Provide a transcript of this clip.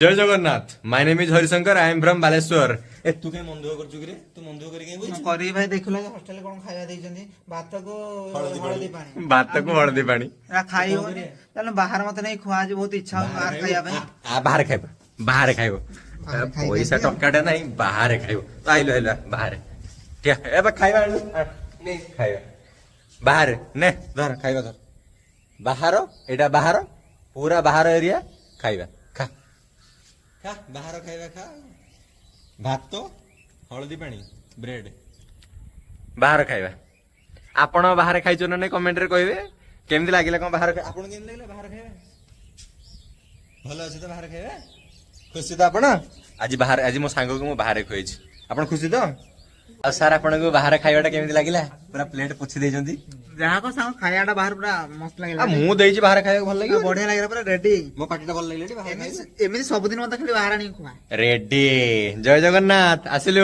जय Jagannath my name is Harishankar I am from Baleshwar ए तू के मन दुख करछु रे तू मन दुख करी के बोलछु करी भाई देखुला हॉस्टल कोन खाଇବା ଦେଇଛନ୍ତି भात को हळदी पानी भात को हळदी पानी एरा खाई हो तने बाहर मत नहीं खुआ जे बहुत इच्छा हो बाहर खाଇବା ପାଇଁ आ बाहर खाइबो पैसा टक्काटा नहीं बाहर खाइबो आइलो आइलो बाहर ठीक है ए खाइबा नहीं खाइबा बाहर ने धर खाइबा धर बाहर एटा बाहर पूरा बाहर एरिया खाइबा खा खा बाहर खाइबा खा भात तो हळदी पानी ब्रेड बाहर खाइबा आपण बाहर खाइचो ना कमेंट रे कहबे केमति लागिला कोन बाहर आपण केमति लागिला बाहर खाइबा भलो अछि तो बाहर खाइबा खुशी तो आपण आज बाहर आज मो सांग को मो बाहर खोइछ आपण खुशी तो आ सर आपण को बाहर खाइबाटा केमति लागिला पूरा प्लेट पुछि देजंती जहा को सांग खायाटा बाहर पूरा मस्त आ लागिला मु देइछि बाहर खाइबा भल लागिला बढ़िया लागिला पूरा रेडी मो पाटीटा भल लागिला बाहर खाइबा एमिति सब दिन मत खाली बाहर नहीं खुआ रेडी जय जगन्नाथ आसिलु